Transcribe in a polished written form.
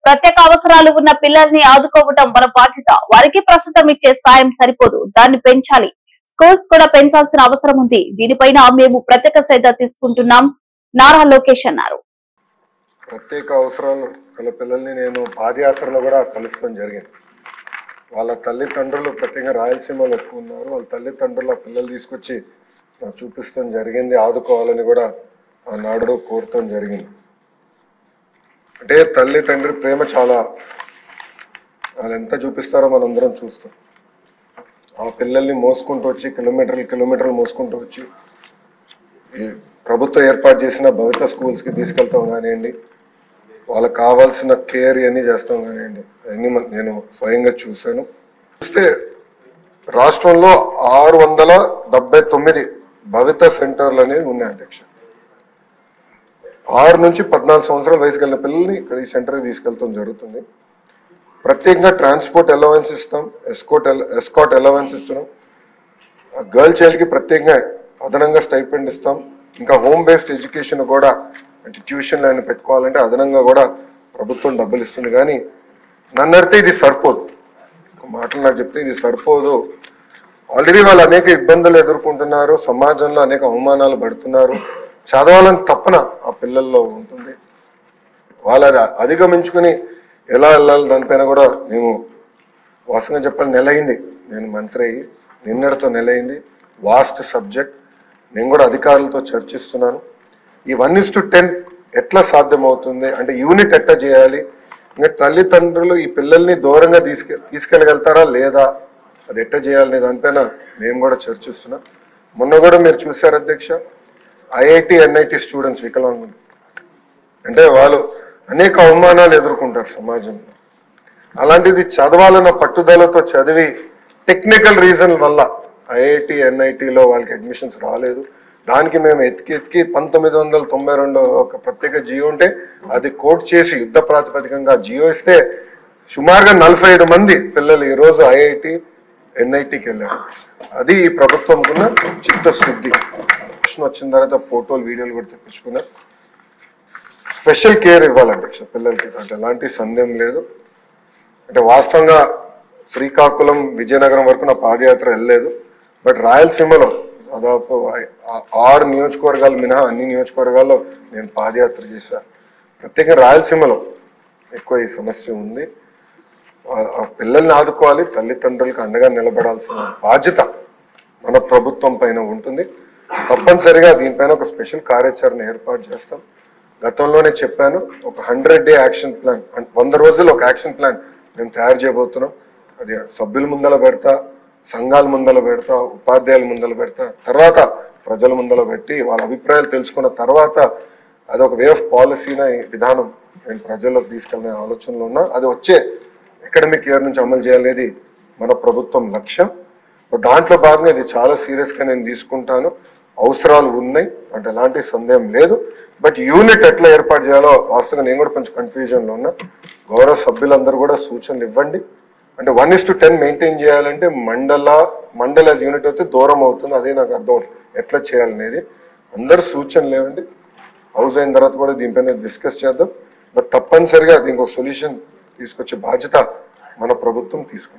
ప్రత్యేక అవసరాలు ఉన్న పిల్లల్ని ఆదుకోవటం మన బాధ్యత. వారికి ప్రస్తుతం ఇచ్చే సాయం సరిపోదు, దాన్ని పెంచాలి. స్కూల్స్ కూడా పెంచాల్సిన అవసరం ఉంది. దీనిపైన మేము ప్రత్యేక శ్రద్ధ తీసుకుంటున్నాం, నారా లోకేష్ అన్నారు. ప్రత్యేక అవసరాలు గల పిల్లల్ని నేను పాదయాత్రలో కూడా కలుసుకోవడం జరిగింది. వాళ్ళ తల్లిదండ్రులు ప్రత్యేకంగా రాయలసీమలో ఎక్కువ ఉన్నారు. వాళ్ళ తల్లిదండ్రులు ఆ పిల్లలు తీసుకొచ్చి చూపిస్తాం జరిగింది. ఆదుకోవాలని కూడా ఆనాడు కోరటం జరిగింది. అంటే తల్లి తండ్రి ప్రేమ చాలా, వాళ్ళు ఎంత చూపిస్తారో మనందరం చూస్తాం. ఆ పిల్లల్ని మోసుకుంటూ వచ్చి కిలోమీటర్లు మోసుకుంటూ వచ్చి ఈ ప్రభుత్వం ఏర్పాటు చేసిన భవిత స్కూల్స్కి తీసుకెళ్తాం కానివ్వండి, వాళ్ళకి కావాల్సిన కేర్ ఇవన్నీ చేస్తాం కానివ్వండి, అవన్నీ నేను స్వయంగా చూశాను. చూస్తే రాష్ట్రంలో 679 భవిత సెంటర్లు అనేవి ఉన్నాయి అధ్యక్ష. 6 నుంచి 14 సంవత్సరాల వయసు కలిగిన పిల్లల్ని ఇక్కడ ఈ సెంటర్కి తీసుకెళ్తాం జరుగుతుంది. ప్రత్యేకంగా ట్రాన్స్పోర్ట్ అలవెన్స్ ఇస్తాం, ఎస్కాట్ అలవెన్స్ ఇస్తున్నాం. గర్ల్ చైల్డ్కి ప్రత్యేకంగా అదనంగా స్టైపెండ్ ఇస్తాం. ఇంకా హోమ్ బేస్డ్ ఎడ్యుకేషన్ కూడా, అంటే ట్యూషన్లు ఆయన పెట్టుకోవాలంటే అదనంగా కూడా ప్రభుత్వం డబ్బులు ఇస్తుంది. కానీ నన్ను అడిగితే ఇది సరిపోదు. ఒక మాటలు నాకు చెప్తే ఇది సరిపోదు. ఆల్రెడీ వాళ్ళు అనేక ఇబ్బందులు ఎదుర్కొంటున్నారు, సమాజంలో అనేక అవమానాలు పడుతున్నారు. చదవాలని తప్పన ఆ పిల్లల్లో ఉంటుంది. వాళ్ళని అధిగమించుకుని ఎలా వెళ్ళాలి దానిపైన కూడా మేము వాస్తవంగా చెప్పాలి నెల అయింది. నేను మంత్రి అయ్యి నిన్నటితో నెల అయింది. Vast subject. నేను కూడా అధికారులతో చర్చిస్తున్నాను. ఈ 1:10 ఎట్లా సాధ్యమవుతుంది, అంటే యూనిట్ ఎట్లా చేయాలి, ఇంకా తల్లిదండ్రులు ఈ పిల్లల్ని దూరంగా తీసుకెళ్ళగలుగుతారా లేదా, అది ఎట్లా చేయాలనే దానిపైన మేము కూడా చర్చిస్తున్నాం. మొన్న కూడా మీరు చూశారు అధ్యక్ష, ఐఐటి ఎన్ఐటి స్టూడెంట్స్ వికలాంగులు, అంటే వాళ్ళు అనేక అవమానాలు ఎదుర్కొంటారు సమాజంలో. అలాంటిది చదవాలన్న పట్టుదలతో చదివి టెక్నికల్ రీజన్ వల్ల ఐఐటి ఎన్ఐటిలో వాళ్ళకి అడ్మిషన్స్ రాలేదు. దానికి మేము ఎతికి 1992 ఒక ప్రత్యేక జియో ఉంటే అది కోట్ చేసి యుద్ధ ప్రాతిపదికంగా జియో ఇస్తే సుమారుగా 45 మంది పిల్లలు ఈరోజు ఐఐటి ఎన్ఐటికి వెళ్ళారు. అది ఈ ప్రభుత్వంకున్న చిత్తశుద్ధి. వచ్చిన తర్వాత ఫోటోలు వీడియోలు కూడా తెప్పించుకున్నారు. స్పెషల్ కేర్ ఇవ్వాలి అధ్యక్ష పిల్లలకి, అంటే ఎలాంటి సందేహం లేదు. అంటే వాస్తవంగా శ్రీకాకుళం విజయనగరం వరకు నా పాదయాత్ర వెళ్ళలేదు. బట్ రాయలసీమలో దాదాపు 6 నియోజకవర్గాలు మినహా అన్ని నియోజకవర్గాల్లో నేను పాదయాత్ర చేశాను. ప్రత్యేకంగా రాయలసీమలో ఎక్కువ ఈ సమస్య ఉంది. ఆ పిల్లల్ని ఆదుకోవాలి, తల్లిదండ్రులకు అండగా నిలబడాల్సిన బాధ్యత మన ప్రభుత్వం పైన ఉంటుంది. తప్పనిసరిగా దీనిపైన ఒక స్పెషల్ కార్యాచరణ ఏర్పాటు చేస్తాం. గతంలోనే చెప్పాను, ఒక 100 డే యాక్షన్ ప్లాన్, 100 రోజులు ఒక యాక్షన్ ప్లాన్ మేము తయారు చేయబోతున్నాం. అది సభ్యుల ముందల పెడతా, సంఘాల ముందల పెడతా, ఉపాధ్యాయుల ముందల పెడతా, తర్వాత ప్రజల ముందల పెట్టి వాళ్ళ అభిప్రాయాలు తెలుసుకున్న తర్వాత అదొక వే ఆఫ్ పాలసీన విధానం నేను ప్రజల్లోకి తీసుకెళ్ళిన ఆలోచనలో ఉన్నా. అది వచ్చే అకాడమిక్ ఇయర్ నుంచి అమలు చేయాలనేది మన ప్రభుత్వం లక్ష్యం. దాంట్లో భాగంగా ఇది చాలా సీరియస్గా నేను తీసుకుంటాను. అవసరాలు ఉన్నాయి అంటే ఎలాంటి సందేహం లేదు. బట్ యూనిట్ ఎట్లా ఏర్పాటు చేయాలో వాస్తవంగా నేను కూడా కొంచెం కన్ఫ్యూజన్లో ఉన్నా. గౌరవ సభ్యులందరూ కూడా సూచనలు ఇవ్వండి. అంటే 1:10 మెయింటైన్ చేయాలంటే మండల యూనిట్ అయితే దూరం అవుతుంది. అదే నాకు అర్థం ఎట్లా చేయాలనేది. అందరు సూచనలు ఇవ్వండి. హౌస్ అయిన తర్వాత కూడా దీనిపైన డిస్కస్ చేద్దాం. బట్ తప్పనిసరిగా దీనికి ఒక సొల్యూషన్ తీసుకొచ్చే బాధ్యత మన ప్రభుత్వం తీసుకుంటుంది.